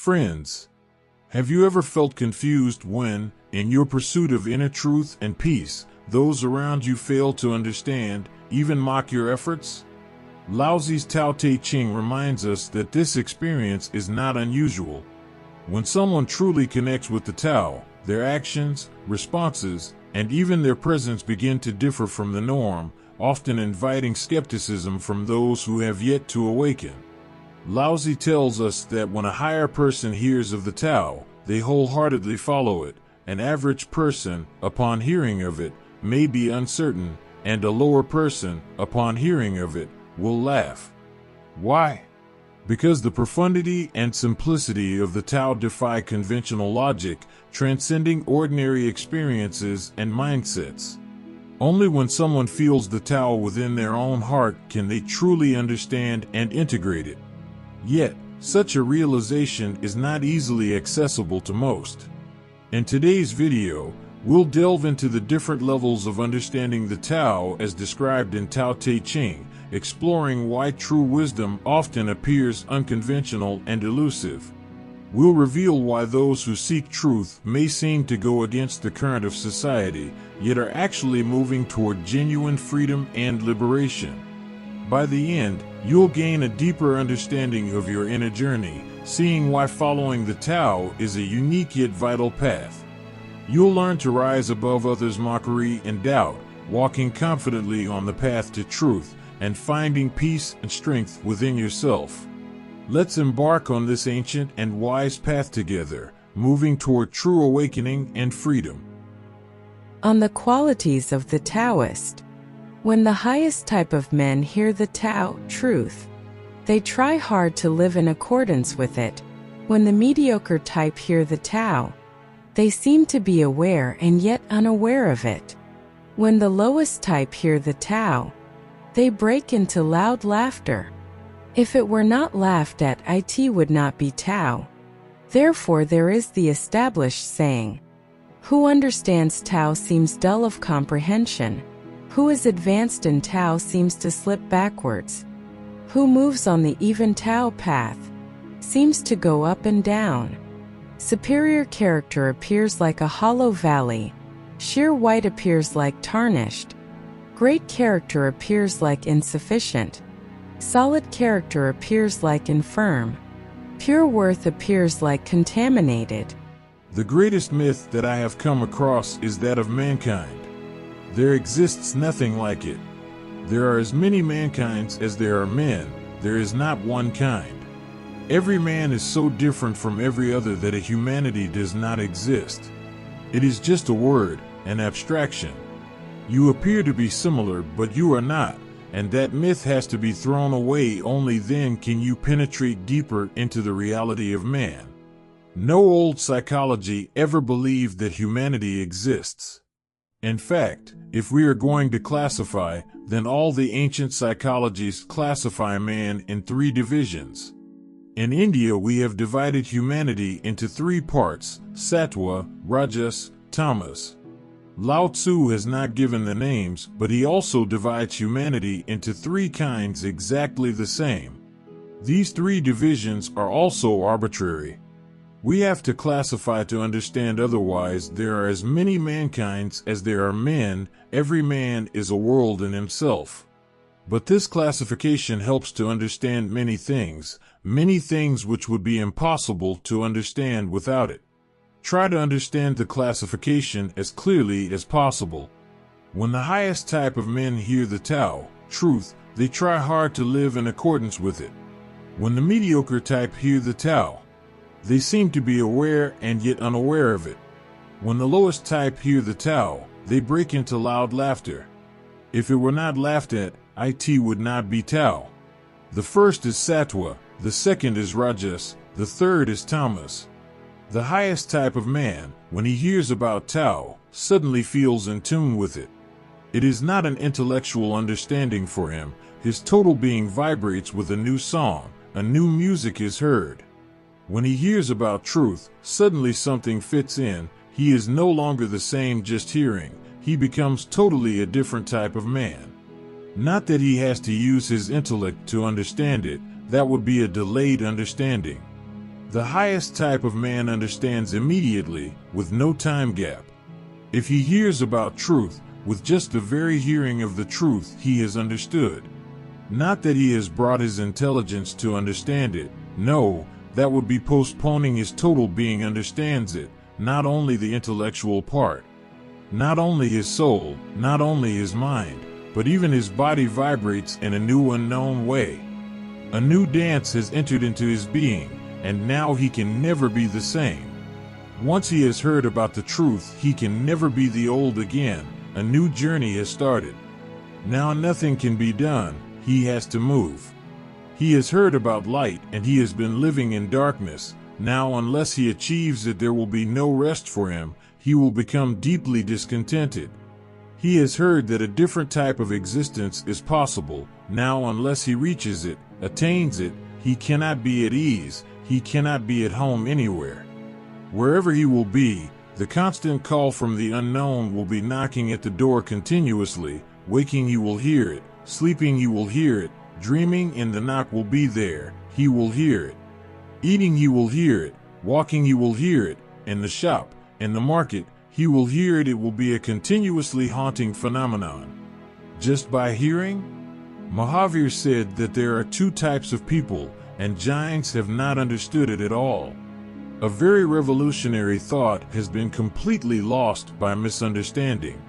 Friends, have you ever felt confused when, in your pursuit of inner truth and peace, those around you fail to understand, even mock your efforts? Laozi's Tao Te Ching reminds us that this experience is not unusual. When someone truly connects with the Tao, their actions, responses, and even their presence begin to differ from the norm, often inviting skepticism from those who have yet to awaken. Laozi tells us that when a higher person hears of the Tao, they wholeheartedly follow it. An average person, upon hearing of it, may be uncertain, and a lower person, upon hearing of it, will laugh. Why? Because the profundity and simplicity of the Tao defy conventional logic, transcending ordinary experiences and mindsets. Only when someone feels the Tao within their own heart can they truly understand and integrate it. Yet, such a realization is not easily accessible to most. In today's video, we'll delve into the different levels of understanding the Tao as described in Tao Te Ching, exploring why true wisdom often appears unconventional and elusive. We'll reveal why those who seek truth may seem to go against the current of society, yet are actually moving toward genuine freedom and liberation. By the end, you'll gain a deeper understanding of your inner journey, seeing why following the Tao is a unique yet vital path. You'll learn to rise above others' mockery and doubt, walking confidently on the path to truth, and finding peace and strength within yourself. Let's embark on this ancient and wise path together, moving toward true awakening and freedom. On the qualities of the Taoist. When the highest type of men hear the Tao, truth, they try hard to live in accordance with it. When the mediocre type hear the Tao, they seem to be aware and yet unaware of it. When the lowest type hear the Tao, they break into loud laughter. If it were not laughed at, it would not be Tao. Therefore there is the established saying, "Who understands Tao seems dull of comprehension. Who is advanced in Tao seems to slip backwards. Who moves on the even Tao path seems to go up and down." Superior character appears like a hollow valley. Sheer white appears like tarnished. Great character appears like insufficient. Solid character appears like infirm. Pure worth appears like contaminated. The greatest myth that I have come across is that of mankind. There exists nothing like it. There are as many mankinds as there are men. There is not one kind. Every man is so different from every other that a humanity does not exist. It is just a word, an abstraction. You appear to be similar, but you are not, and that myth has to be thrown away. Only then can you penetrate deeper into the reality of man. No old psychology ever believed that humanity exists. In fact, if we are going to classify, then all the ancient psychologies classify man in three divisions. In India, we have divided humanity into three parts: sattva, rajas, tamas. Lao Tzu has not given the names, but he also divides humanity into three kinds exactly the same. These three divisions are also arbitrary. We have to classify to understand, otherwise there are as many mankinds as there are men. Every man is a world in himself. But this classification helps to understand many things which would be impossible to understand without it. Try to understand the classification as clearly as possible. When the highest type of men hear the Tao, truth, they try hard to live in accordance with it. When the mediocre type hear the Tao, they seem to be aware and yet unaware of it. When the lowest type hear the Tao, they break into loud laughter. If it were not laughed at, it would not be Tao. The first is sattva, the second is rajas, the third is tamas. The highest type of man, when he hears about Tao, suddenly feels in tune with it. It is not an intellectual understanding for him. His total being vibrates with a new song, a new music is heard. When he hears about truth, suddenly something fits in. He is no longer the same just hearing. He becomes totally a different type of man. Not that he has to use his intellect to understand it. That would be a delayed understanding. The highest type of man understands immediately, with no time gap. If he hears about truth, with just the very hearing of the truth he has understood. Not that he has brought his intelligence to understand it. No, that would be postponing his total being understands it, not only the intellectual part. Not only his soul, not only his mind, but even his body vibrates in a new unknown way. A new dance has entered into his being, and now he can never be the same. Once he has heard about the truth, he can never be the old again. A new journey has started. Now nothing can be done, he has to move. He has heard about light and he has been living in darkness. Now unless he achieves it, there will be no rest for him. He will become deeply discontented. He has heard that a different type of existence is possible. Now unless he reaches it, attains it, he cannot be at ease. He cannot be at home anywhere. Wherever he will be, the constant call from the unknown will be knocking at the door continuously. Waking, you will hear it. Sleeping, you will hear it. Dreaming, and the knock will be there. He will hear it. Eating, he will hear it. Walking, he will hear it. In the shop, in the market, he will hear it. It will be a continuously haunting phenomenon. Just by hearing? Mahavir said that there are two types of people, and giants have not understood it at all. A very revolutionary thought has been completely lost by misunderstanding.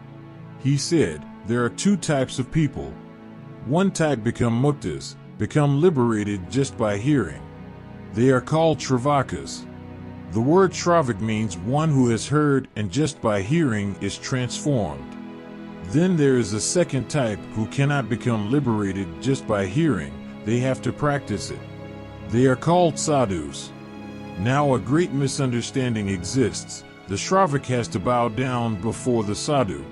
He said, there are two types of people. One type become muktas, become liberated just by hearing. They are called Shravakas. The word Shravak means one who has heard and just by hearing is transformed. Then there is a second type who cannot become liberated just by hearing. They have to practice it. They are called sadhus. Now a great misunderstanding exists. The Shravak has to bow down before the sadhu.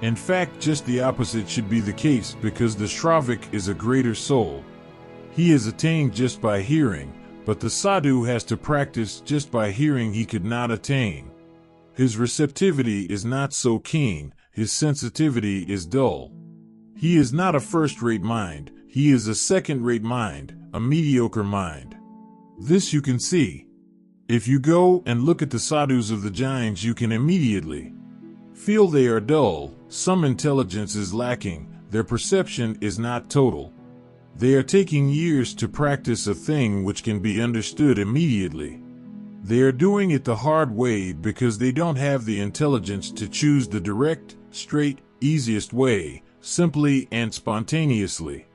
In fact, just the opposite should be the case, because the Shravak is a greater soul. He is attained just by hearing, but the sadhu has to practice just by hearing. He could not attain. His receptivity is not so keen, his sensitivity is dull. He is not a first-rate mind, he is a second-rate mind, a mediocre mind. This you can see. If you go and look at the sadhus of the giants, you can immediately feel they are dull. Some intelligence is lacking, their perception is not total. They are taking years to practice a thing which can be understood immediately. They are doing it the hard way because they don't have the intelligence to choose the direct, straight, easiest way, simply and spontaneously.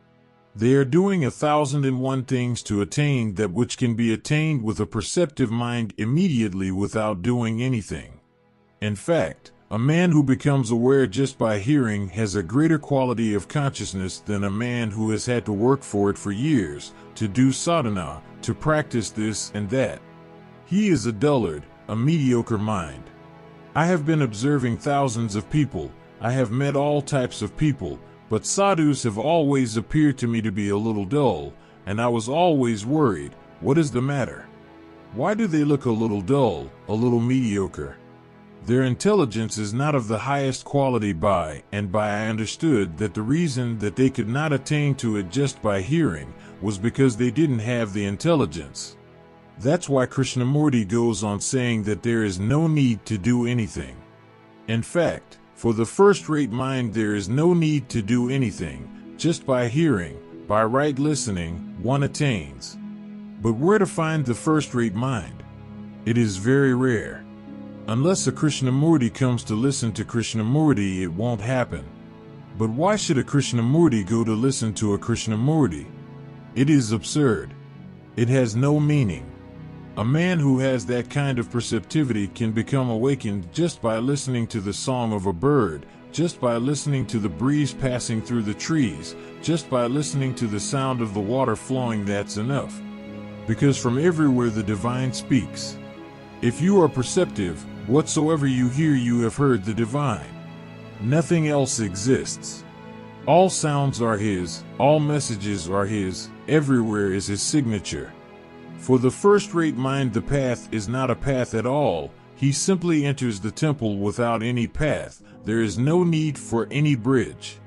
They are doing 1,001 things to attain that which can be attained with a perceptive mind immediately without doing anything. In fact, a man who becomes aware just by hearing has a greater quality of consciousness than a man who has had to work for it for years, to do sadhana, to practice this and that. He is a dullard, a mediocre mind. I have been observing thousands of people. I have met all types of people. But sadhus have always appeared to me to be a little dull, and I was always worried, what is the matter? Why do they look a little dull, a little mediocre? Their intelligence is not of the highest quality. By and by I understood that the reason that they could not attain to it just by hearing was because they didn't have the intelligence. That's why Krishnamurti goes on saying that there is no need to do anything. In fact, for the first-rate mind there is no need to do anything. Just by hearing, by right listening, one attains. But where to find the first-rate mind? It is very rare. Unless a Krishnamurti comes to listen to Krishnamurti, it won't happen. But why should a Krishnamurti go to listen to a Krishnamurti? It is absurd. It has no meaning. A man who has that kind of perceptivity can become awakened just by listening to the song of a bird, just by listening to the breeze passing through the trees, just by listening to the sound of the water flowing. That's enough. Because from everywhere the divine speaks. If you are perceptive, whatsoever you hear you have heard the divine. Nothing else exists. All sounds are his, all messages are his, everywhere is his signature. For the first-rate mind the path is not a path at all. He simply enters the temple without any path. There is no need for any bridge.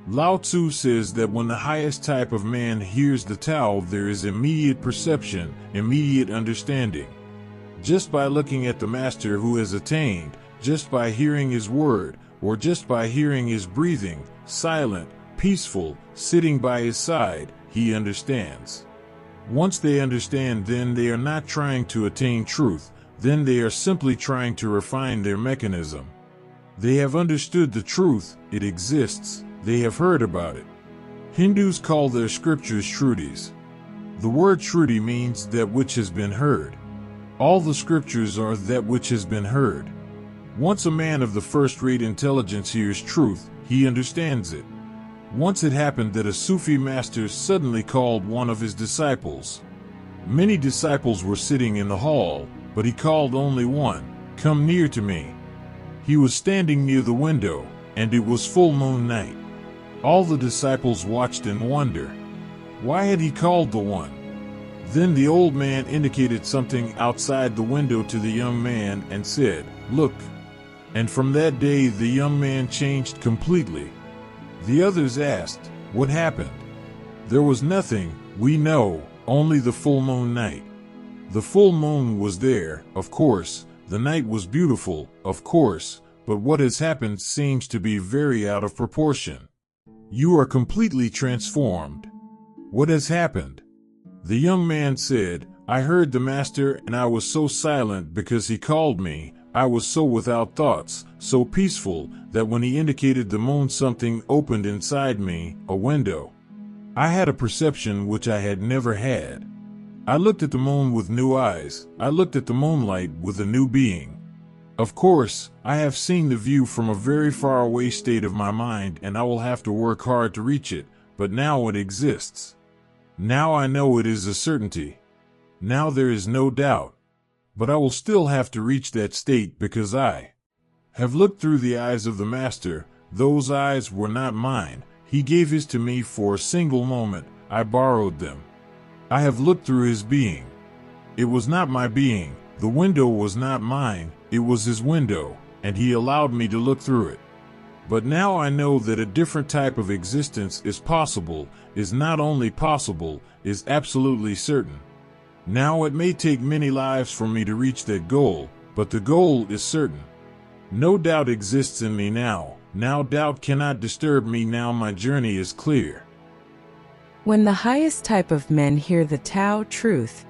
Lao Tzu says that when the highest type of man hears the Tao, there is immediate perception, immediate understanding. Just by looking at the master who has attained, just by hearing his word, or just by hearing his breathing, silent, peaceful, sitting by his side, he understands. Once they understand, then they are not trying to attain truth, then they are simply trying to refine their mechanism. They have understood the truth, it exists, they have heard about it. Hindus call their scriptures Shrutis. The word Shruti means that which has been heard. All the scriptures are that which has been heard. Once a man of the first-rate intelligence hears truth, he understands it. Once it happened that a Sufi master suddenly called one of his disciples. Many disciples were sitting in the hall, but he called only one, "Come near to me." He was standing near the window, and it was full moon night. All the disciples watched in wonder. Why had he called the one? Then the old man indicated something outside the window to the young man and said, "Look." And from that day the young man changed completely. The others asked, "What happened?" There was nothing, we know, only the full moon night. The full moon was there, of course, the night was beautiful, of course, but what has happened seems to be very out of proportion. You are completely transformed. What has happened? The young man said, "I heard the master and I was so silent because he called me. I was so without thoughts, so peaceful, that when he indicated the moon something opened inside me, a window. I had a perception which I had never had. I looked at the moon with new eyes. I looked at the moonlight with a new being. Of course, I have seen the view from a very far away state of my mind and I will have to work hard to reach it, but now it exists. Now I know it is a certainty. Now there is no doubt. But I will still have to reach that state because I have looked through the eyes of the master. Those eyes were not mine. He gave his to me for a single moment. I borrowed them. I have looked through his being. It was not my being. The window was not mine. It was his window, and he allowed me to look through it. But now I know that a different type of existence is possible, is not only possible, is absolutely certain. Now it may take many lives for me to reach that goal, but the goal is certain. No doubt exists in me now. Now doubt cannot disturb me. Now my journey is clear. When the highest type of men hear the Tao truth,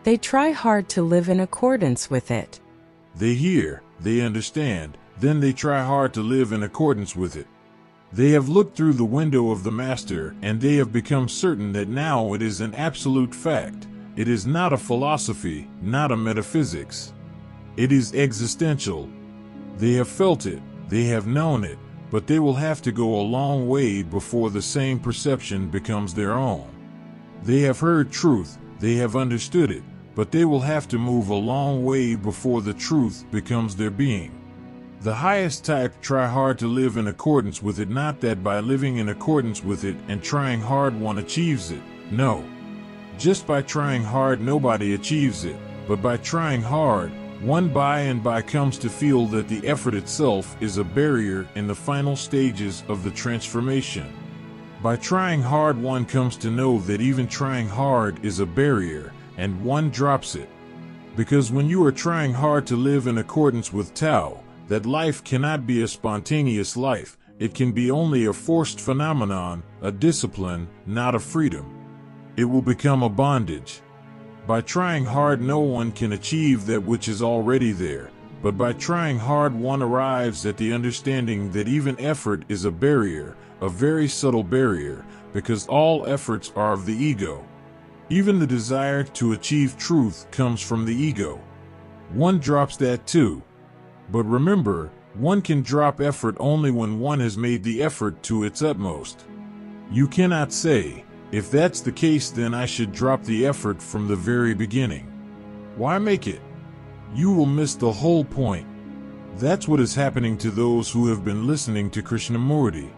they try hard to live in accordance with it. They hear, they understand, then they try hard to live in accordance with it. They have looked through the window of the master and they have become certain that now it is an absolute fact. It is not a philosophy, not a metaphysics. It is existential. They have felt it, they have known it, but they will have to go a long way before the same perception becomes their own. They have heard truth, they have understood it, but they will have to move a long way before the truth becomes their being. The highest type try hard to live in accordance with it, not that by living in accordance with it and trying hard one achieves it. No. Just by trying hard nobody achieves it, but by trying hard, one by and by comes to feel that the effort itself is a barrier in the final stages of the transformation. By trying hard one comes to know that even trying hard is a barrier, and one drops it. Because when you are trying hard to live in accordance with Tao, that life cannot be a spontaneous life, it can be only a forced phenomenon, a discipline, not a freedom. It will become a bondage. By trying hard no one can achieve that which is already there, but by trying hard one arrives at the understanding that even effort is a barrier, a very subtle barrier, because all efforts are of the ego. Even the desire to achieve truth comes from the ego. One drops that too. But remember, one can drop effort only when one has made the effort to its utmost. You cannot say, "If that's the case, then I should drop the effort from the very beginning." Why make it? You will miss the whole point. That's what is happening to those who have been listening to Krishnamurti.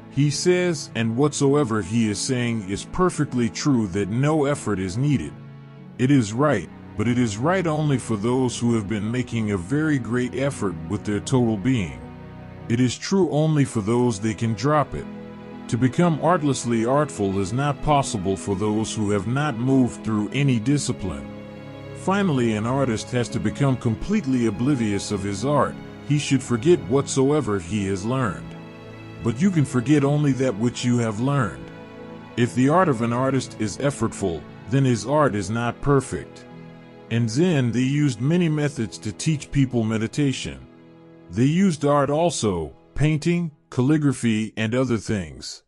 He says, and whatsoever he is saying is perfectly true, that no effort is needed. It is right, but it is right only for those who have been making a very great effort with their total being. It is true only for those they can drop it. To become artlessly artful is not possible for those who have not moved through any discipline. Finally, an artist has to become completely oblivious of his art. He should forget whatsoever he has learned. But you can forget only that which you have learned. If the art of an artist is effortful, then his art is not perfect. In Zen, they used many methods to teach people meditation. They used art also, painting, calligraphy, and other things.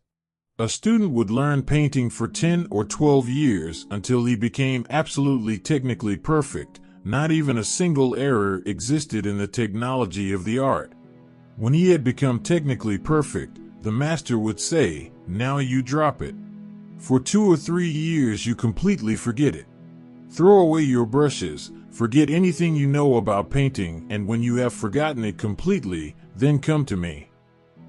A student would learn painting for 10 or 12 years until he became absolutely technically perfect. Not even a single error existed in the technology of the art. When he had become technically perfect, the master would say, "Now you drop it." For 2 or 3 years you completely forget it. Throw away your brushes, forget anything you know about painting, and when you have forgotten it completely, then come to me.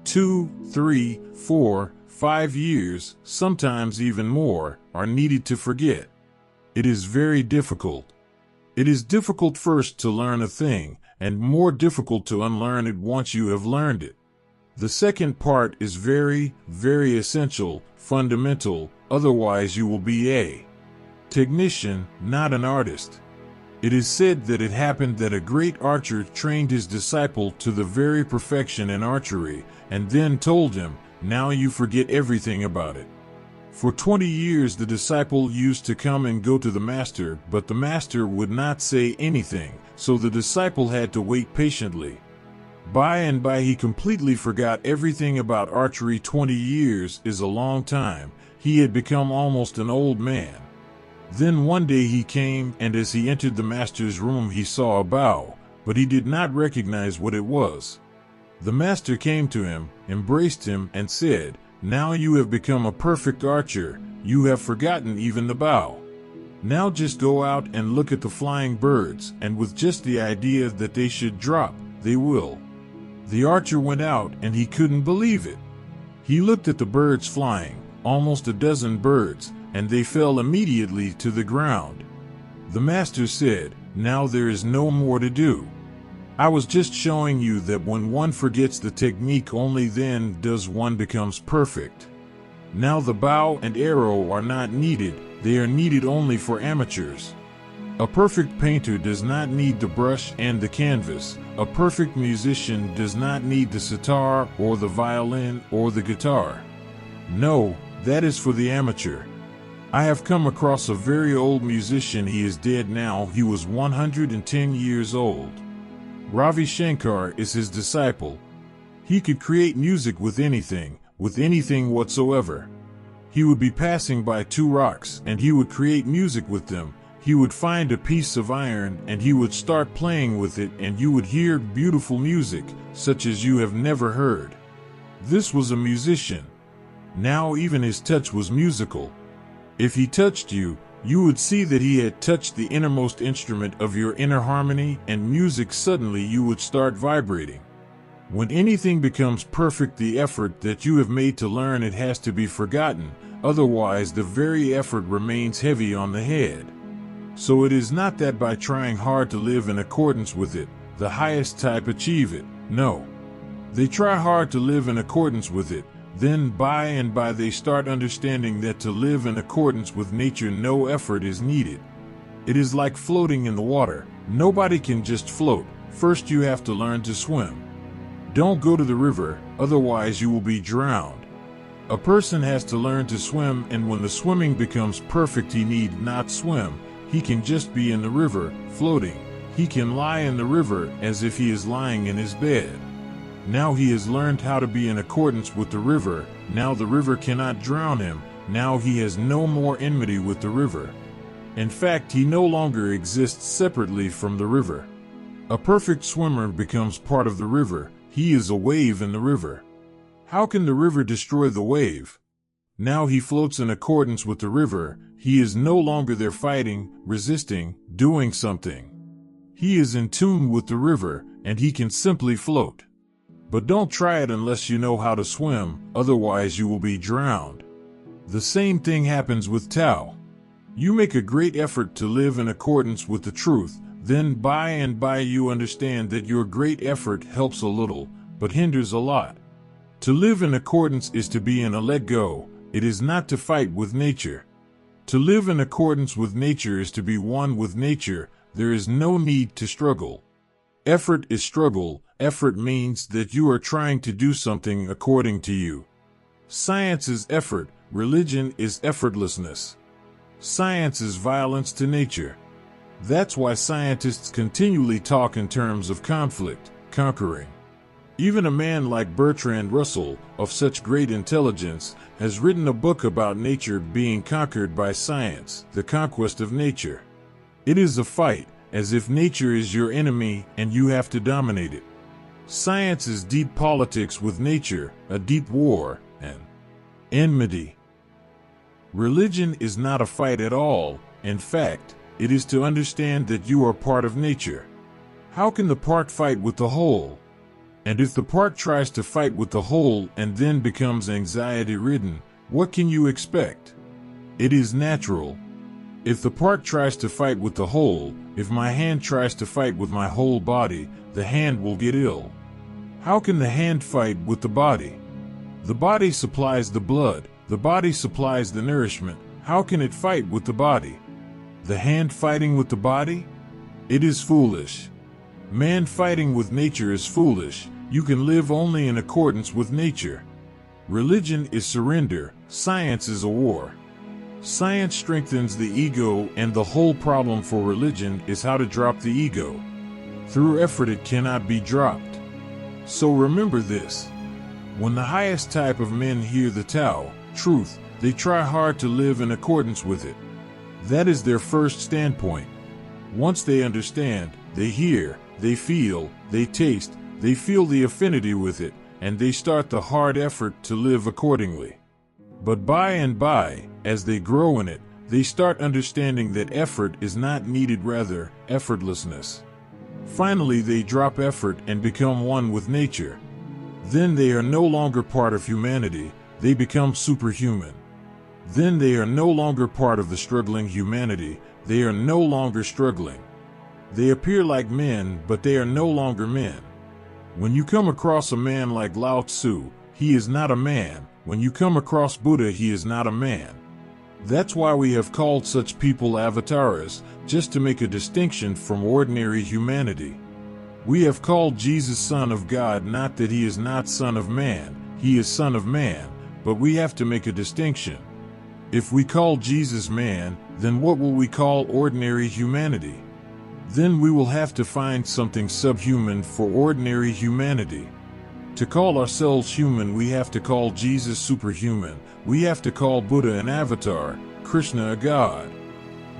2, 3, 4, 5 years, sometimes even more, are needed to forget. It is very difficult. It is difficult first to learn a thing, and more difficult to unlearn it once you have learned it. The second part is very, very essential, fundamental, otherwise you will be a technician, not an artist. It is said that it happened that a great archer trained his disciple to the very perfection in archery, and then told him, "Now you forget everything about it." For 20 years the disciple used to come and go to the master, but the master would not say anything, so the disciple had to wait patiently. By and by he completely forgot everything about archery. 20 years is a long time. He had become almost an old man. Then one day he came, and as he entered the master's room he saw a bow, but he did not recognize what it was. The master came to him, embraced him, and said, "Now you have become a perfect archer, you have forgotten even the bow. Now just go out and look at the flying birds, and with just the idea that they should drop, they will." The archer went out, and he couldn't believe it. He looked at the birds flying, almost a dozen birds, and they fell immediately to the ground. The master said, "Now there is no more to do. I was just showing you that when one forgets the technique, only then does one becomes perfect. Now the bow and arrow are not needed, they are needed only for amateurs. A perfect painter does not need the brush and the canvas. A perfect musician does not need the sitar or the violin or the guitar. No, that is for the amateur. I have come across a very old musician. He is dead now. He was 110 years old. Ravi Shankar is his disciple. He could create music with anything whatsoever. He would be passing by 2 rocks, and he would create music with them. He would find a piece of iron, and he would start playing with it, and you would hear beautiful music, such as you have never heard. This was a musician. Now even his touch was musical. If he touched you, you would see that he had touched the innermost instrument of your inner harmony, and music suddenly you would start vibrating. When anything becomes perfect, the effort that you have made to learn it has to be forgotten, otherwise the very effort remains heavy on the head. So it is not that by trying hard to live in accordance with it, the highest type achieve it. No. They try hard to live in accordance with it, then by and by they start understanding that to live in accordance with nature no effort is needed. It is like floating in the water. Nobody can just float. First you have to learn to swim. Don't go to the river, otherwise you will be drowned. A person has to learn to swim, and when the swimming becomes perfect he need not swim. He can just be in the river, floating. He can lie in the river as if he is lying in his bed. Now he has learned how to be in accordance with the river. Now the river cannot drown him. Now he has no more enmity with the river. In fact, he no longer exists separately from the river. A perfect swimmer becomes part of the river. He is a wave in the river. How can the river destroy the wave? Now he floats in accordance with the river. He is no longer there fighting, resisting, doing something. He is in tune with the river, and he can simply float. But don't try it unless you know how to swim, otherwise you will be drowned. The same thing happens with Tao. You make a great effort to live in accordance with the truth, then by and by you understand that your great effort helps a little, but hinders a lot. To live in accordance is to be in a let go. It is not to fight with nature. To live in accordance with nature is to be one with nature. There is no need to struggle. Effort is struggle. Effort means that you are trying to do something according to you. Science is effort. Religion is effortlessness. Science is violence to nature. That's why scientists continually talk in terms of conflict, conquering. Even a man like Bertrand Russell, of such great intelligence, has written a book about nature being conquered by science, the conquest of nature. It is a fight, as if nature is your enemy and you have to dominate it. Science is deep politics with nature, a deep war, and enmity. Religion is not a fight at all. In fact, it is to understand that you are part of nature. How can the part fight with the whole? And if the part tries to fight with the whole and then becomes anxiety-ridden, what can you expect? It is natural. If the part tries to fight with the whole, if my hand tries to fight with my whole body, the hand will get ill. How can the hand fight with the body? The body supplies the blood, the body supplies the nourishment. How can it fight with the body? The hand fighting with the body? It is foolish. Man fighting with nature is foolish. You can live only in accordance with nature. Religion is surrender. Science is a war. Science strengthens the ego, and the whole problem for religion is how to drop the ego. Through effort it cannot be dropped. So remember this. When the highest type of men hear the Tao, truth, they try hard to live in accordance with it. That is their first standpoint. Once they understand, they hear, they feel, they taste, they feel the affinity with it, and they start the hard effort to live accordingly. But by and by, as they grow in it, they start understanding that effort is not needed, rather, effortlessness. Finally, they drop effort and become one with nature. Then they are no longer part of humanity, they become superhuman. Then they are no longer part of the struggling humanity, they are no longer struggling. They appear like men, but they are no longer men. When you come across a man like Laozi, he is not a man. When you come across Buddha, he is not a man. That's why we have called such people avatars, just to make a distinction from ordinary humanity. We have called Jesus Son of God, not that he is not Son of Man, he is Son of Man, but we have to make a distinction. If we call Jesus man, then what will we call ordinary humanity? Then we will have to find something subhuman for ordinary humanity. To call ourselves human, we have to call Jesus superhuman. We have to call Buddha an avatar, Krishna a god.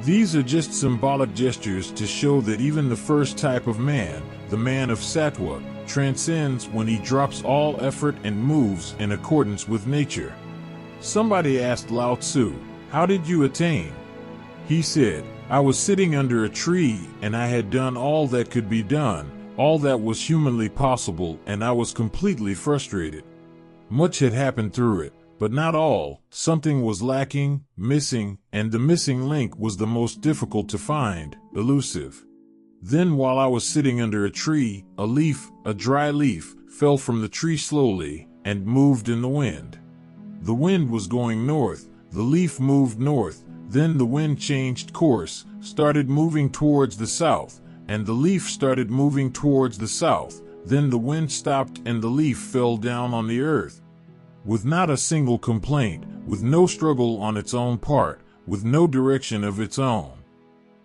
These are just symbolic gestures to show that even the first type of man, the man of sattva, transcends when he drops all effort and moves in accordance with nature. Somebody asked Laozi, "How did you attain?" He said, "I was sitting under a tree, and I had done all that could be done, all that was humanly possible, and I was completely frustrated. Much had happened through it, but not all. Something was lacking, missing, and the missing link was the most difficult to find, elusive. Then while I was sitting under a tree, a leaf, a dry leaf, fell from the tree slowly, and moved in the wind. The wind was going north, the leaf moved north, then the wind changed course, started moving towards the south, and the leaf started moving towards the south. Then the wind stopped and the leaf fell down on the earth. With not a single complaint, with no struggle on its own part, with no direction of its own.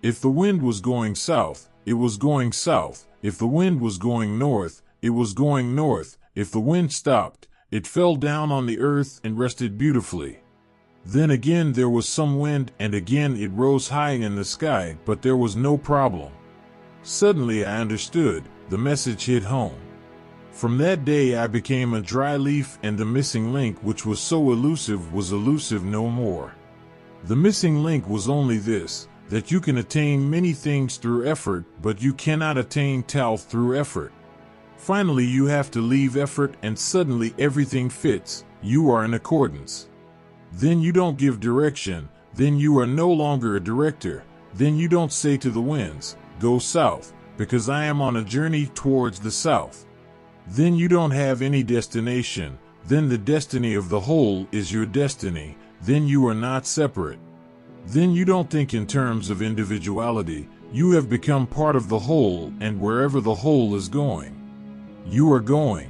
If the wind was going south, it was going south. If the wind was going north, it was going north. If the wind stopped, it fell down on the earth and rested beautifully. Then again there was some wind, and again it rose high in the sky, but there was no problem. Suddenly I understood, the message hit home. From that day I became a dry leaf, and the missing link, which was so elusive, was elusive no more. The missing link was only this, that you can attain many things through effort, but you cannot attain Tao through effort. Finally you have to leave effort, and suddenly everything fits, you are in accordance. Then you don't give direction, then you are no longer a director, then you don't say to the winds, "Go south, because I am on a journey towards the south." Then you don't have any destination, then the destiny of the whole is your destiny, then you are not separate. Then you don't think in terms of individuality, you have become part of the whole, and wherever the whole is going, you are going.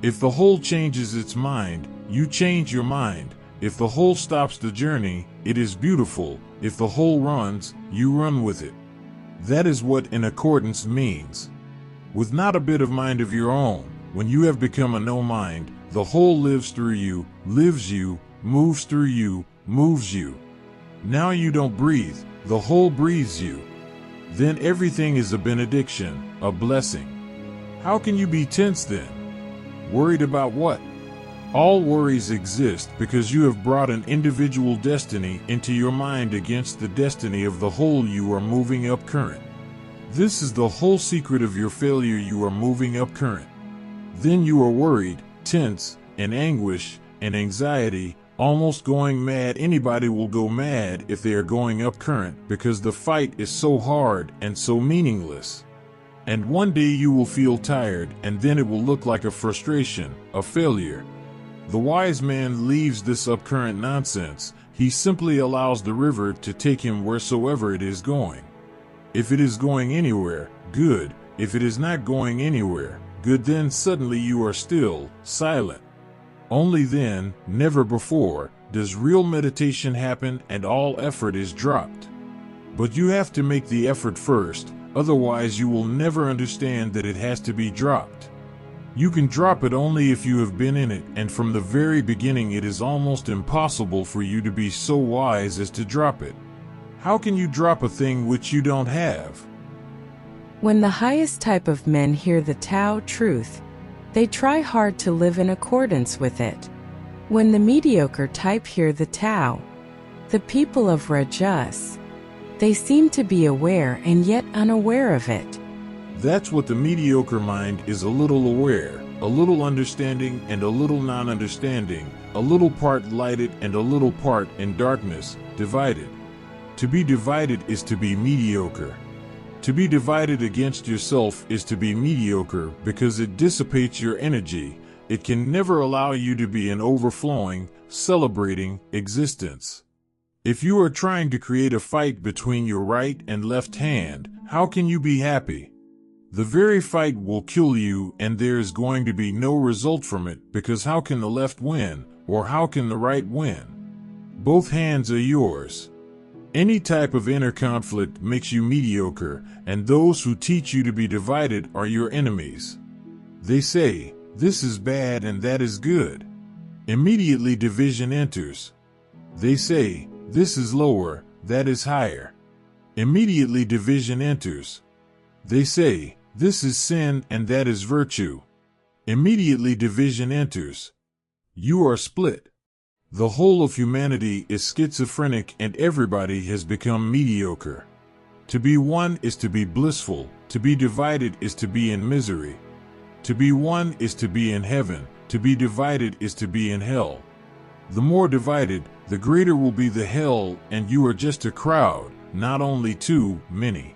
If the whole changes its mind, you change your mind. If the whole stops the journey, it is beautiful. If the whole runs, you run with it. That is what in accordance means. With not a bit of mind of your own, when you have become a no mind, the whole lives through you, lives you, moves through you, moves you. Now you don't breathe, the whole breathes you. Then everything is a benediction, a blessing. How can you be tense then? Worried about what? All worries exist because you have brought an individual destiny into your mind against the destiny of the whole. You are moving up current. This is the whole secret of your failure. You are moving up current. Then you are worried, tense, and anguish, and anxiety, almost going mad. Anybody will go mad if they are going up current because the fight is so hard and so meaningless. And one day you will feel tired, and then it will look like a frustration, a failure. The wise man leaves this up-current nonsense. He simply allows the river to take him wheresoever it is going. If it is going anywhere, good. If it is not going anywhere, good. Then suddenly you are still, silent. Only then, never before, does real meditation happen and all effort is dropped. But you have to make the effort first, otherwise you will never understand that it has to be dropped. You can drop it only if you have been in it, and from the very beginning it is almost impossible for you to be so wise as to drop it. How can you drop a thing which you don't have? When the highest type of men hear the Tao truth, they try hard to live in accordance with it. When the mediocre type hear the Tao, the people of Rajas, they seem to be aware and yet unaware of it. That's what the mediocre mind is: a little aware, a little understanding and a little non-understanding, a little part lighted and a little part in darkness, divided. To be divided is to be mediocre. To be divided against yourself is to be mediocre because it dissipates your energy. It can never allow you to be an overflowing, celebrating existence. If you are trying to create a fight between your right and left hand, how can you be happy? The very fight will kill you, and there is going to be no result from it, because how can the left win, or how can the right win? Both hands are yours. Any type of inner conflict makes you mediocre, and those who teach you to be divided are your enemies. They say, this is bad and that is good. Immediately division enters. They say, this is lower, that is higher. Immediately division enters. They say, this is sin and that is virtue. Immediately division enters. You are split. The whole of humanity is schizophrenic and everybody has become mediocre. To be one is to be blissful, to be divided is to be in misery. To be one is to be in heaven, to be divided is to be in hell. The more divided, the greater will be the hell, and you are just a crowd, not only too many.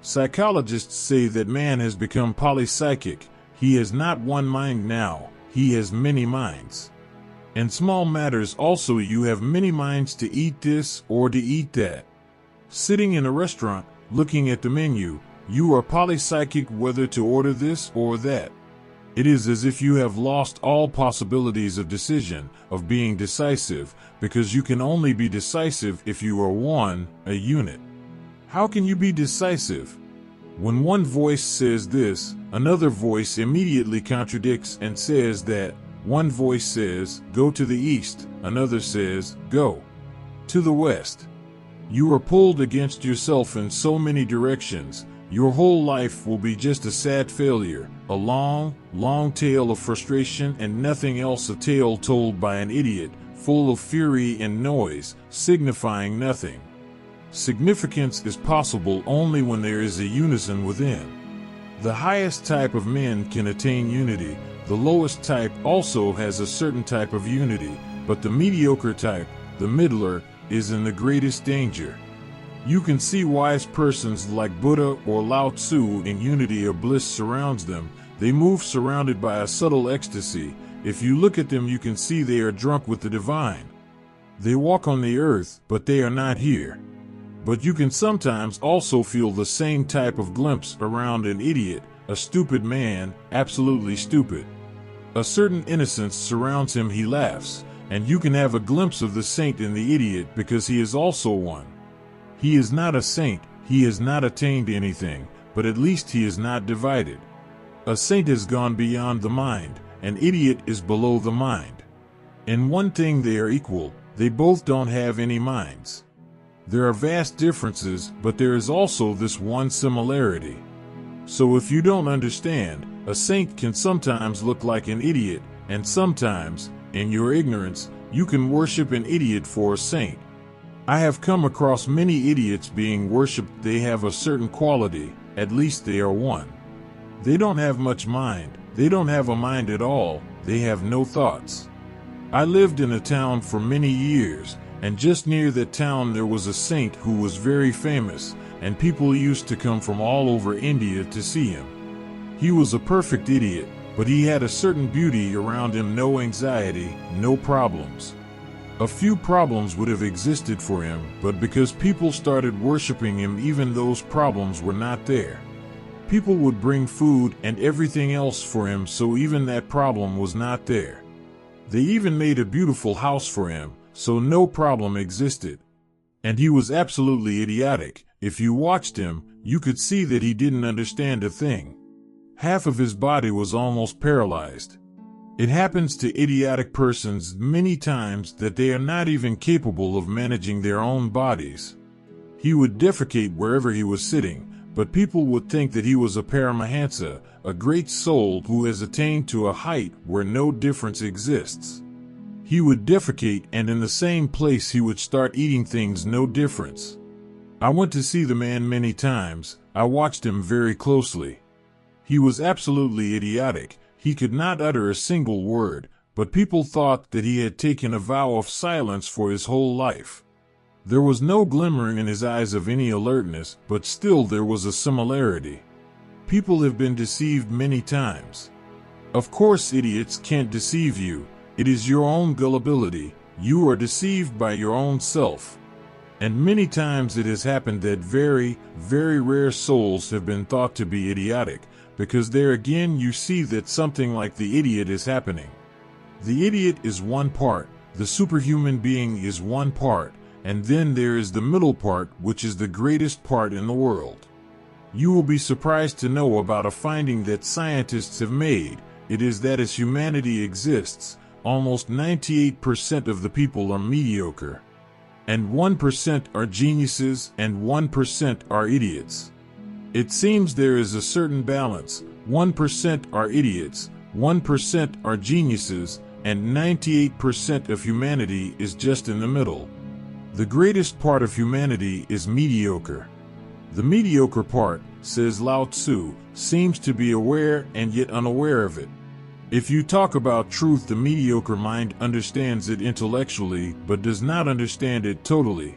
Psychologists say that man has become polypsychic. He has not one mind now, he has many minds. In small matters also you have many minds to eat this or to eat that. Sitting in a restaurant, looking at the menu, you are polypsychic whether to order this or that. It is as if you have lost all possibilities of decision, of being decisive, because you can only be decisive if you are one, a unit. How can you be decisive? When one voice says this, another voice immediately contradicts and says that. One voice says, go to the east, another says, go to the west. You are pulled against yourself in so many directions. Your whole life will be just a sad failure, a long, long tale of frustration and nothing else, a tale told by an idiot, full of fury and noise, signifying nothing. Significance is possible only when there is a unison within. The highest type of men can attain unity. The lowest type also has a certain type of unity, but the mediocre type, the middler, is in the greatest danger. You can see wise persons like Buddha or Lao Tzu in unity or bliss surrounds them. They move surrounded by a subtle ecstasy, If you look at them, you can see they are drunk with the divine. They walk on the earth, but they are not here. But you can sometimes also feel the same type of glimpse around an idiot, a stupid man, absolutely stupid. A certain innocence surrounds him, he laughs, and you can have a glimpse of the saint in the idiot because he is also one. He is not a saint, he has not attained anything, but at least he is not divided. A saint has gone beyond the mind, an idiot is below the mind. In one thing they are equal, they both don't have any minds. There are vast differences, but there is also this one similarity. So if you don't understand, a saint can sometimes look like an idiot, and sometimes, in your ignorance, you can worship an idiot for a saint. I have come across many idiots being worshipped. They have a certain quality, at least they are one. They don't have much mind, they don't have a mind at all, they have no thoughts. I lived in a town for many years, and just near that town there was a saint who was very famous, and people used to come from all over India to see him. He was a perfect idiot, but he had a certain beauty around him, no anxiety, no problems. A few problems would have existed for him, but because people started worshiping him, even those problems were not there. People would bring food and everything else for him, so even that problem was not there. They even made a beautiful house for him, so no problem existed. And he was absolutely idiotic. If you watched him, you could see that he didn't understand a thing. Half of his body was almost paralyzed. It happens to idiotic persons many times that they are not even capable of managing their own bodies. He would defecate wherever he was sitting, but people would think that he was a Paramahansa, a great soul who has attained to a height where no difference exists. He would defecate, and in the same place he would start eating things, no difference. I went to see the man many times. I watched him very closely. He was absolutely idiotic. He could not utter a single word, but people thought that he had taken a vow of silence for his whole life. There was no glimmering in his eyes of any alertness, but still there was a similarity. People have been deceived many times. Of course, idiots can't deceive you. It is your own gullibility. You are deceived by your own self. And many times it has happened that very, very rare souls have been thought to be idiotic, because there again you see that something like the idiot is happening. The idiot is one part, the superhuman being is one part, and then there is the middle part, which is the greatest part in the world. You will be surprised to know about a finding that scientists have made. It is that as humanity exists, almost 98% of the people are mediocre. And 1% are geniuses and 1% are idiots. It seems there is a certain balance. 1% are idiots, 1% are geniuses, and 98% of humanity is just in the middle. The greatest part of humanity is mediocre. The mediocre part, says Laozi, seems to be aware and yet unaware of it. If you talk about truth, the mediocre mind understands it intellectually but does not understand it totally.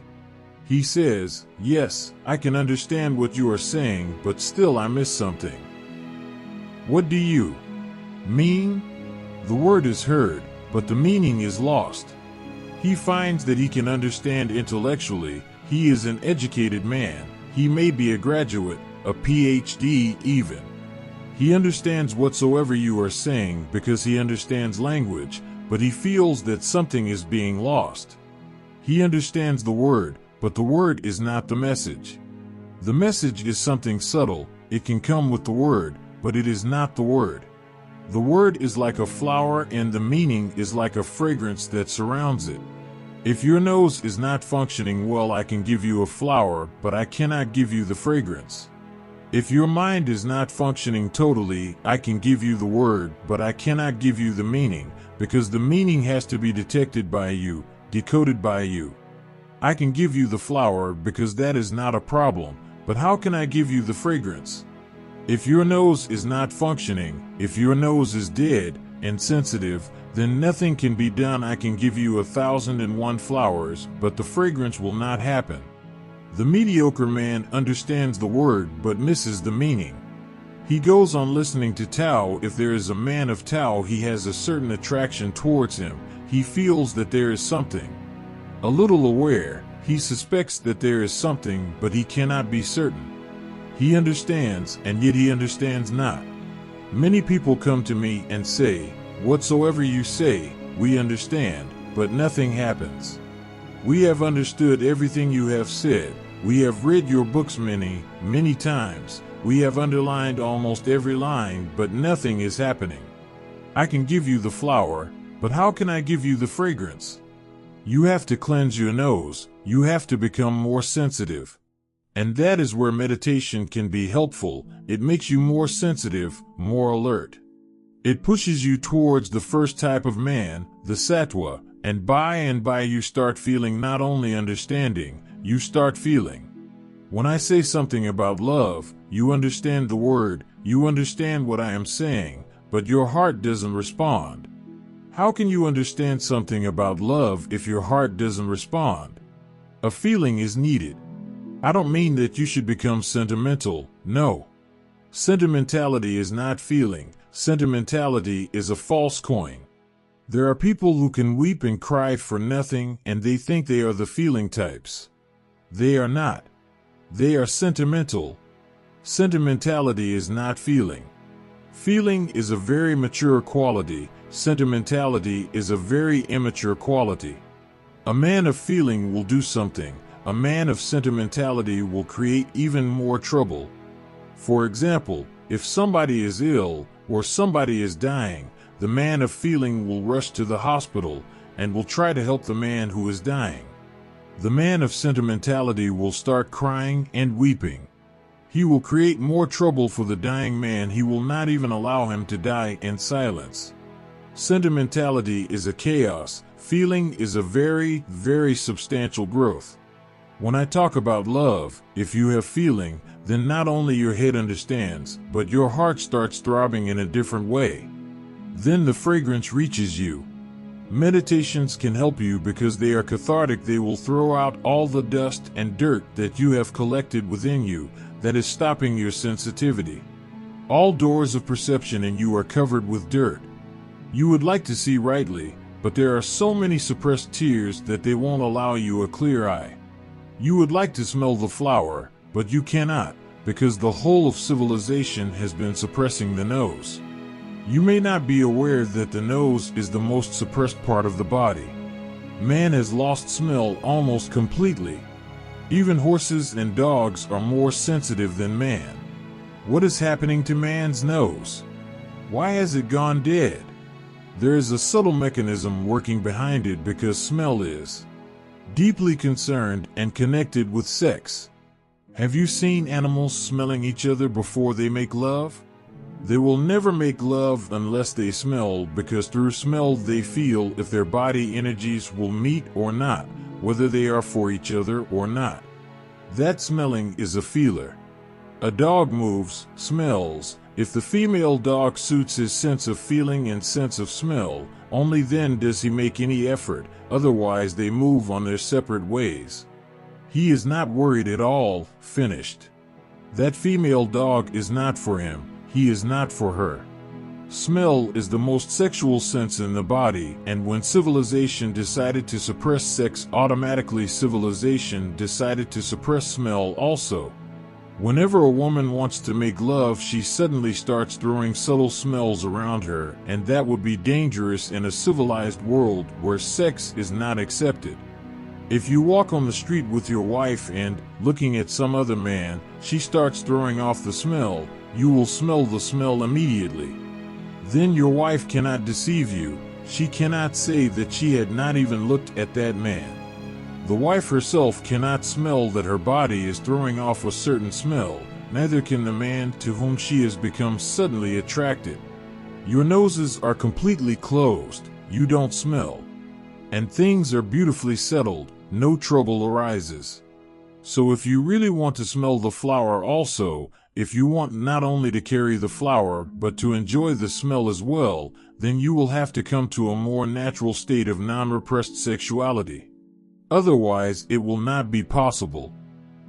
He says, yes, I can understand what you are saying, but still I miss something. What do you mean? The word is heard, but the meaning is lost. He finds that he can understand intellectually. He is an educated man. He may be a graduate, a PhD even. He understands whatsoever you are saying because he understands language, but he feels that something is being lost. He understands the word, but the word is not the message. The message is something subtle. It can come with the word, but it is not the word. The word is like a flower and the meaning is like a fragrance that surrounds it. If your nose is not functioning well, I can give you a flower, but I cannot give you the fragrance. If your mind is not functioning totally, I can give you the word, but I cannot give you the meaning, because the meaning has to be detected by you, decoded by you. I can give you the flower because that is not a problem, but how can I give you the fragrance? If your nose is not functioning, if your nose is dead, insensitive, then nothing can be done. I can give you 1,001 flowers, but the fragrance will not happen. The mediocre man understands the word but misses the meaning. He goes on listening to Tao. If there is a man of Tao, he has a certain attraction towards him. He feels that there is something. A little aware, he suspects that there is something, but he cannot be certain. He understands, and yet he understands not. Many people come to me and say, "Whatsoever you say, we understand," but nothing happens. "We have understood everything you have said. We have read your books many, many times. We have underlined almost every line, but nothing is happening. I can give you the flower, but how can I give you the fragrance? You have to cleanse your nose. You have to become more sensitive." And that is where meditation can be helpful. It makes you more sensitive, more alert. It pushes you towards the first type of man, the sattva, and by you start feeling not only understanding, you start feeling. When I say something about love, you understand the word, you understand what I am saying, but your heart doesn't respond. How can you understand something about love if your heart doesn't respond? A feeling is needed. I don't mean that you should become sentimental, no. Sentimentality is not feeling. Sentimentality is a false coin. There are people who can weep and cry for nothing, and they think they are the feeling types. They are not. They are sentimental. Sentimentality is not feeling. Feeling is a very mature quality. Sentimentality is a very immature quality. A man of feeling will do something. A man of sentimentality will create even more trouble. For example, if somebody is ill or somebody is dying, the man of feeling will rush to the hospital and will try to help the man who is dying. The man of sentimentality will start crying and weeping. He will create more trouble for the dying man. He will not even allow him to die in silence. Sentimentality is a chaos. Feeling is a very, very substantial growth. When I talk about love, if you have feeling, then not only your head understands, but your heart starts throbbing in a different way. Then the fragrance reaches you. Meditations can help you because they are cathartic. They will throw out all the dust and dirt that you have collected within you that is stopping your sensitivity. All doors of perception in you are covered with dirt. You would like to see rightly, but there are so many suppressed tears that they won't allow you a clear eye. You would like to smell the flower, but you cannot, because the whole of civilization has been suppressing the nose. You may not be aware that the nose is the most suppressed part of the body. Man has lost smell almost completely. Even horses and dogs are more sensitive than man. What is happening to man's nose? Why has it gone dead? There is a subtle mechanism working behind it because smell is deeply concerned and connected with sex. Have you seen animals smelling each other before they make love? They will never make love unless they smell, because through smell they feel if their body energies will meet or not, whether they are for each other or not. That smelling is a feeler. A dog moves, smells. If the female dog suits his sense of feeling and sense of smell, only then does he make any effort, otherwise they move on their separate ways. He is not worried at all, finished. That female dog is not for him, he is not for her. Smell is the most sexual sense in the body, and when civilization decided to suppress sex, automatically civilization decided to suppress smell also. Whenever a woman wants to make love, she suddenly starts throwing subtle smells around her, and that would be dangerous in a civilized world where sex is not accepted. If you walk on the street with your wife and, looking at some other man, she starts throwing off the smell, you will smell the smell immediately. Then your wife cannot deceive you. She cannot say that she had not even looked at that man. The wife herself cannot smell that her body is throwing off a certain smell, neither can the man to whom she has become suddenly attracted. Your noses are completely closed, you don't smell. And things are beautifully settled, no trouble arises. So if you really want to smell the flower also, if you want not only to carry the flower but to enjoy the smell as well, then you will have to come to a more natural state of non-repressed sexuality. Otherwise, it will not be possible.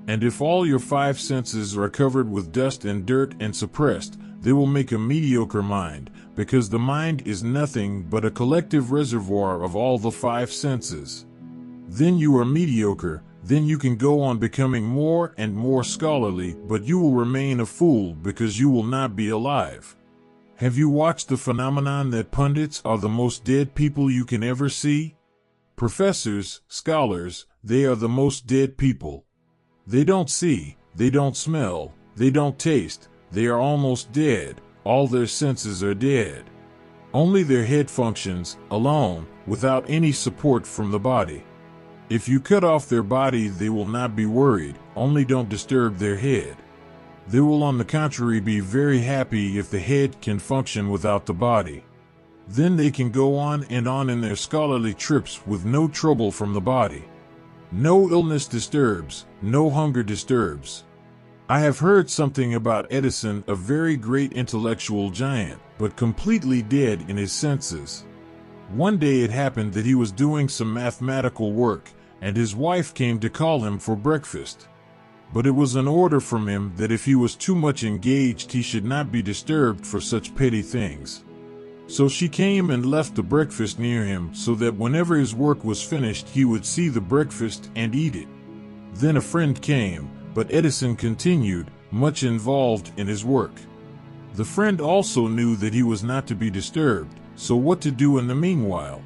And if all your five senses are covered with dust and dirt and suppressed, they will make a mediocre mind, because the mind is nothing but a collective reservoir of all the five senses. Then you are mediocre, then you can go on becoming more and more scholarly, but you will remain a fool because you will not be alive. Have you watched the phenomenon that pundits are the most dead people you can ever see? Professors, scholars, they are the most dead people. They don't see, they don't smell, they don't taste, they are almost dead, all their senses are dead. Only their head functions, alone, without any support from the body. If you cut off their body, they will not be worried, only don't disturb their head. They will on the contrary be very happy if the head can function without the body. Then they can go on in their scholarly trips with no trouble from the body. No illness disturbs, no hunger disturbs. I have heard something about Edison, a very great intellectual giant, but completely dead in his senses. One day it happened that he was doing some mathematical work, and his wife came to call him for breakfast. But it was an order from him that if he was too much engaged he should not be disturbed for such petty things. So she came and left the breakfast near him so that whenever his work was finished he would see the breakfast and eat it. Then a friend came, but Edison continued, much involved in his work. The friend also knew that he was not to be disturbed, so what to do in the meanwhile?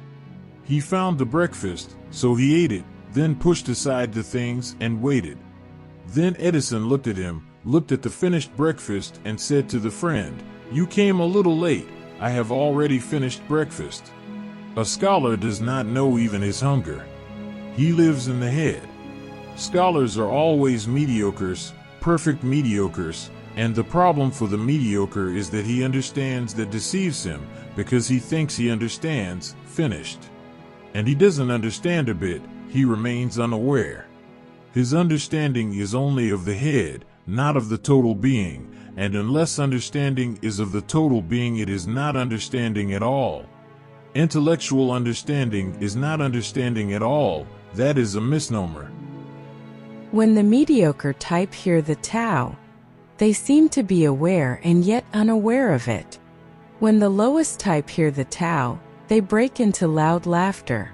He found the breakfast, so he ate it, then pushed aside the things and waited. Then Edison looked at him, looked at the finished breakfast and said to the friend, "You came a little late, I have already finished breakfast." A scholar does not know even his hunger. He lives in the head. Scholars are always mediocres, perfect mediocres, and the problem for the mediocre is that he understands that deceives him, because he thinks he understands, finished. And he doesn't understand a bit, he remains unaware. His understanding is only of the head, not of the total being, and unless understanding is of the total being it is not understanding at all. Intellectual understanding is not understanding at all, that is a misnomer. When the mediocre type hear the Tao, they seem to be aware and yet unaware of it. When the lowest type hear the Tao, they break into loud laughter.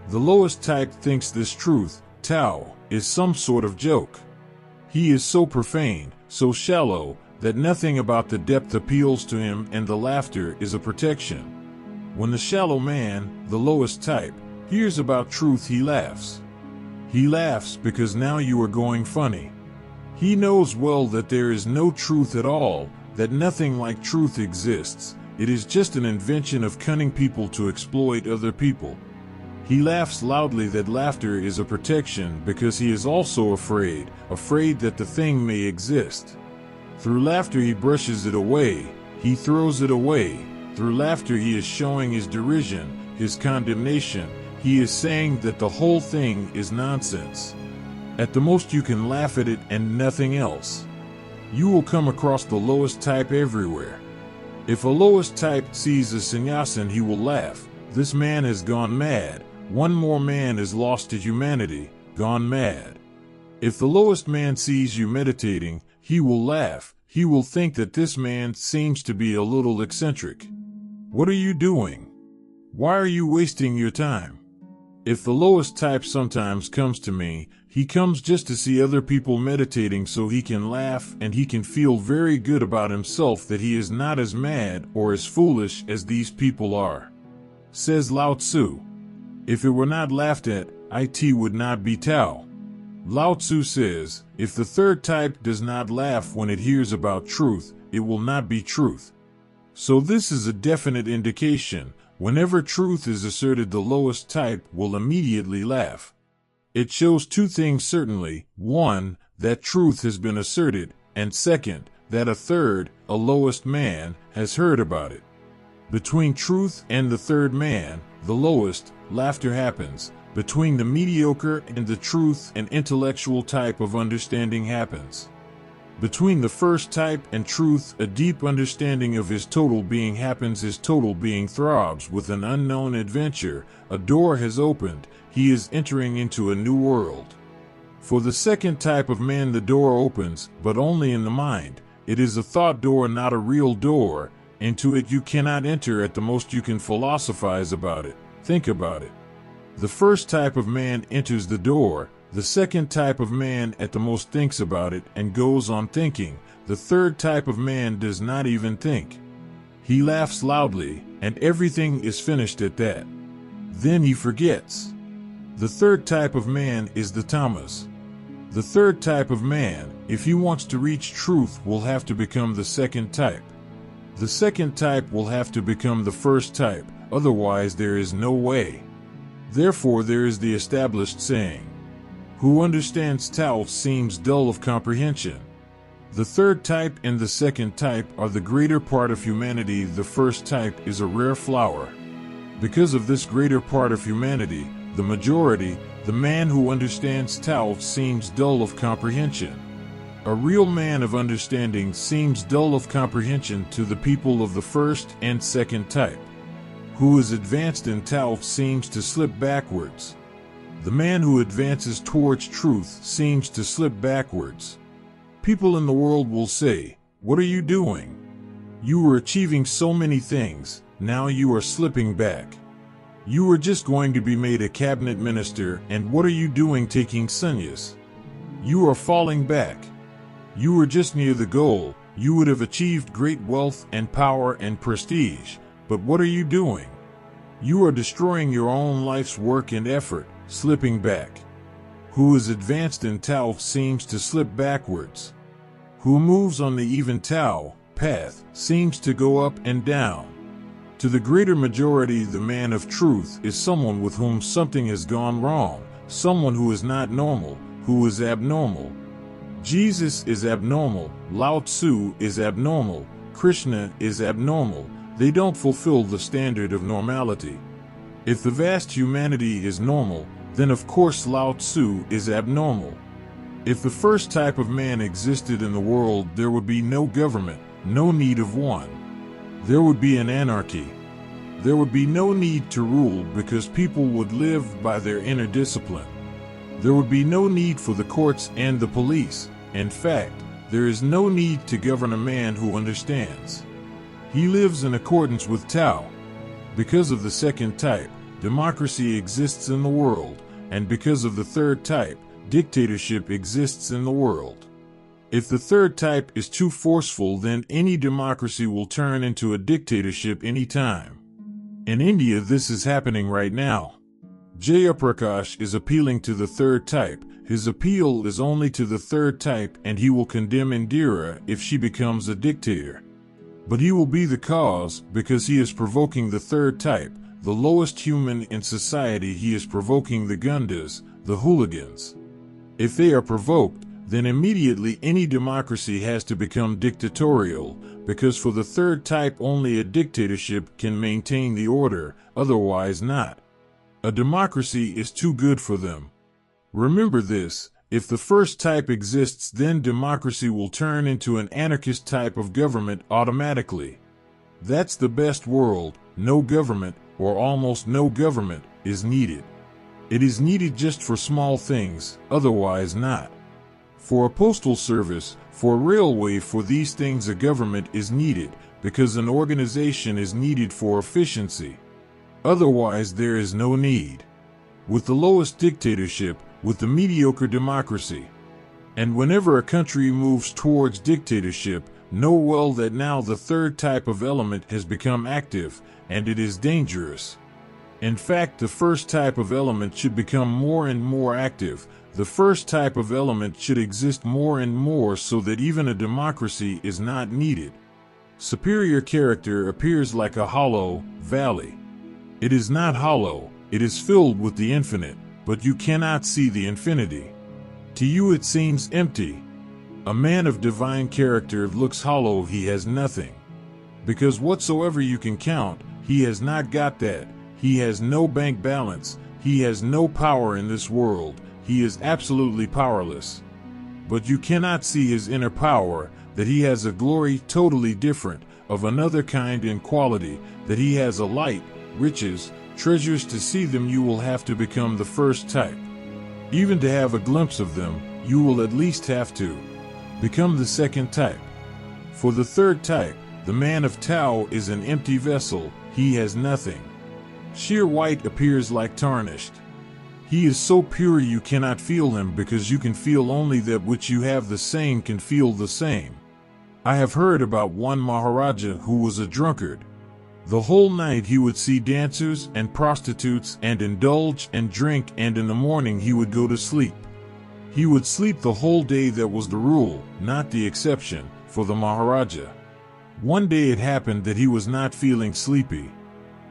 The lowest type thinks this truth, Tao, is some sort of joke. He is so profane, so shallow, that nothing about the depth appeals to him and the laughter is a protection. When the shallow man, the lowest type, hears about truth he laughs. He laughs because now you are going funny. He knows well that there is no truth at all, that nothing like truth exists. It is just an invention of cunning people to exploit other people. He laughs loudly that laughter is a protection because he is also afraid that the thing may exist. Through laughter he brushes it away, he throws it away. Through laughter he is showing his derision, his condemnation. He is saying that the whole thing is nonsense. At the most you can laugh at it and nothing else. You will come across the lowest type everywhere. If a lowest type sees a sannyasin he will laugh. This man has gone mad. One more man is lost to humanity, gone mad. If the lowest man sees you meditating, he will laugh. He will think that this man seems to be a little eccentric. What are you doing? Why are you wasting your time? If the lowest type sometimes comes to me, he comes just to see other people meditating so he can laugh and he can feel very good about himself that he is not as mad or as foolish as these people are. Says Lao Tzu. If it were not laughed at, it would not be Tao. Lao Tzu says, if the third type does not laugh when it hears about truth, it will not be truth. So this is a definite indication. Whenever truth is asserted, the lowest type will immediately laugh. It shows two things certainly. One, that truth has been asserted, and second, that a third, a lowest man, has heard about it. Between truth and the third man, the lowest, laughter happens. Between the mediocre and the truth, an intellectual type of understanding happens. Between the first type and truth, a deep understanding of his total being happens. His total being throbs with an unknown adventure. A door has opened. He is entering into a new world. For the second type of man, the door opens, but only in the mind. It is a thought door, not a real door. Into it you cannot enter. At the most you can philosophize about it, think about it. The first type of man enters the door. The second type of man at the most thinks about it and goes on thinking. The third type of man does not even think. He laughs loudly, and everything is finished at that. Then he forgets. The third type of man is the Tamas. The third type of man, if he wants to reach truth, will have to become the second type. The second type will have to become the first type, otherwise there is no way. Therefore there is the established saying, "Who understands Tao seems dull of comprehension." The third type and the second type are the greater part of humanity. The first type is a rare flower. Because of this greater part of humanity, the majority, the man who understands Tao seems dull of comprehension. A real man of understanding seems dull of comprehension to the people of the first and second type. Who is advanced in Tao seems to slip backwards. The man who advances towards truth seems to slip backwards. People in the world will say, "What are you doing? You were achieving so many things, now you are slipping back. You were just going to be made a cabinet minister, and what are you doing taking sannyas? You are falling back. You were just near the goal. You would have achieved great wealth and power and prestige, but what are you doing? You are destroying your own life's work and effort, slipping back." Who is advanced in Tao seems to slip backwards. Who moves on the even Tao path seems to go up and down. To the greater majority, the man of truth is someone with whom something has gone wrong, someone who is not normal, who is abnormal. Jesus is abnormal, Laozi is abnormal, Krishna is abnormal. They don't fulfill the standard of normality. If the vast humanity is normal, then of course Laozi is abnormal. If the first type of man existed in the world, there would be no government, no need of one. There would be an anarchy. There would be no need to rule because people would live by their inner discipline. There would be no need for the courts and the police. In fact, there is no need to govern a man who understands. He lives in accordance with Tao. Because of the second type, democracy exists in the world, and because of the third type, dictatorship exists in the world. If the third type is too forceful, then any democracy will turn into a dictatorship any time. In India, this is happening right now. Jayaprakash is appealing to the third type. His appeal is only to the third type, and he will condemn Indira if she becomes a dictator. But he will be the cause because he is provoking the third type, the lowest human in society. He is provoking the Gundas, the hooligans. If they are provoked, then immediately any democracy has to become dictatorial, because for the third type only a dictatorship can maintain the order, otherwise not. A democracy is too good for them. Remember this, if the first type exists, then democracy will turn into an anarchist type of government automatically. That's the best world. No government, or almost no government, is needed. It is needed just for small things, otherwise not. For a postal service, for a railway, for these things a government is needed, because an organization is needed for efficiency. Otherwise there is no need. With the lowest dictatorship, with the mediocre democracy. And whenever a country moves towards dictatorship, know well that now the third type of element has become active, and it is dangerous. In fact, the first type of element should become more and more active. The first type of element should exist more and more so that even a democracy is not needed. Superior character appears like a hollow valley. It is not hollow, it is filled with the infinite, but you cannot see the infinity. To you it seems empty. A man of divine character looks hollow, he has nothing. Because whatsoever you can count, he has not got that. He has no bank balance, he has no power in this world, he is absolutely powerless. But you cannot see his inner power, that he has a glory totally different, of another kind and quality, that he has a light, riches, treasures. To see them you will have to become the first type. Even to have a glimpse of them, you will at least have to become the second type. For the third type, the man of Tao is an empty vessel, he has nothing. Sheer white appears like tarnished. He is so pure you cannot feel him because you can feel only that which you have the same can feel the same. I have heard about one Maharaja who was a drunkard. The whole night he would see dancers and prostitutes and indulge and drink, and in the morning he would go to sleep. He would sleep the whole day. That was the rule, not the exception, for the Maharaja. One day it happened that he was not feeling sleepy.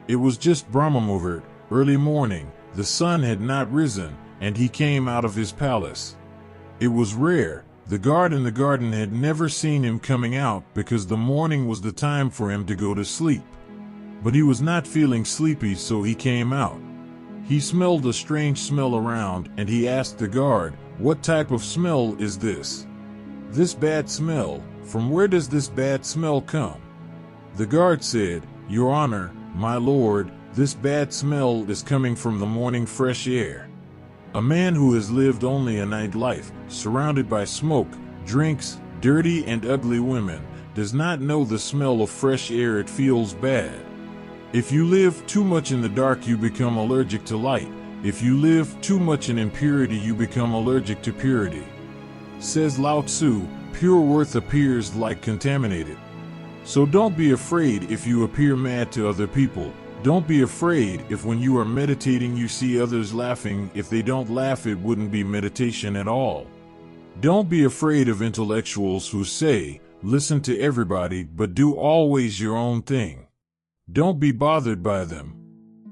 It was just Brahmamuhurt, early morning, the sun had not risen, and he came out of his palace. It was rare. The guard in the garden had never seen him coming out because the morning was the time for him to go to sleep. But he was not feeling sleepy, so he came out. He smelled a strange smell around, and he asked the guard, "What type of smell is this? This bad smell, from where does this bad smell come?" The guard said, "Your Honor, my lord, this bad smell is coming from the morning fresh air." A man who has lived only a night life, surrounded by smoke, drinks, dirty and ugly women, does not know the smell of fresh air. It feels bad. If you live too much in the dark, you become allergic to light. If you live too much in impurity, you become allergic to purity. Says Laozi, pure worth appears like contaminated. So don't be afraid if you appear mad to other people. Don't be afraid if when you are meditating you see others laughing. If they don't laugh, it wouldn't be meditation at all. Don't be afraid of intellectuals who say, listen to everybody but do always your own thing. Don't be bothered by them.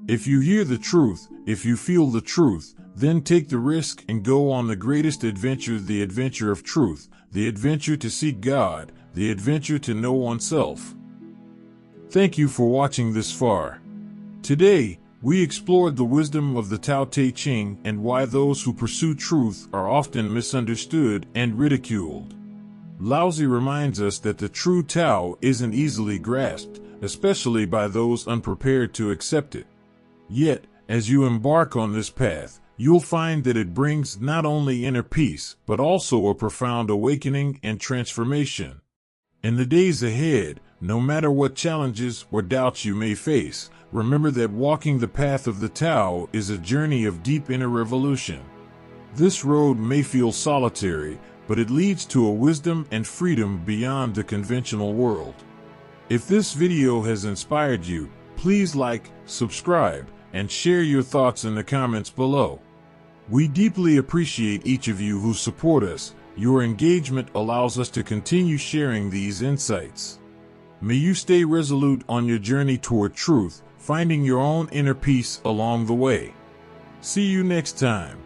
If you hear the truth, if you feel the truth, then take the risk and go on the greatest adventure, the adventure of truth, the adventure to seek God, the adventure to know oneself. Thank you for watching this far. Today, we explored the wisdom of the Tao Te Ching and why those who pursue truth are often misunderstood and ridiculed. Laozi reminds us that the true Tao isn't easily grasped, especially by those unprepared to accept it. Yet, as you embark on this path, you'll find that it brings not only inner peace, but also a profound awakening and transformation. In the days ahead, no matter what challenges or doubts you may face, remember that walking the path of the Tao is a journey of deep inner revolution. This road may feel solitary, but it leads to a wisdom and freedom beyond the conventional world. If this video has inspired you, please like, subscribe, and share your thoughts in the comments below. We deeply appreciate each of you who support us. Your engagement allows us to continue sharing these insights. May you stay resolute on your journey toward truth, finding your own inner peace along the way. See you next time.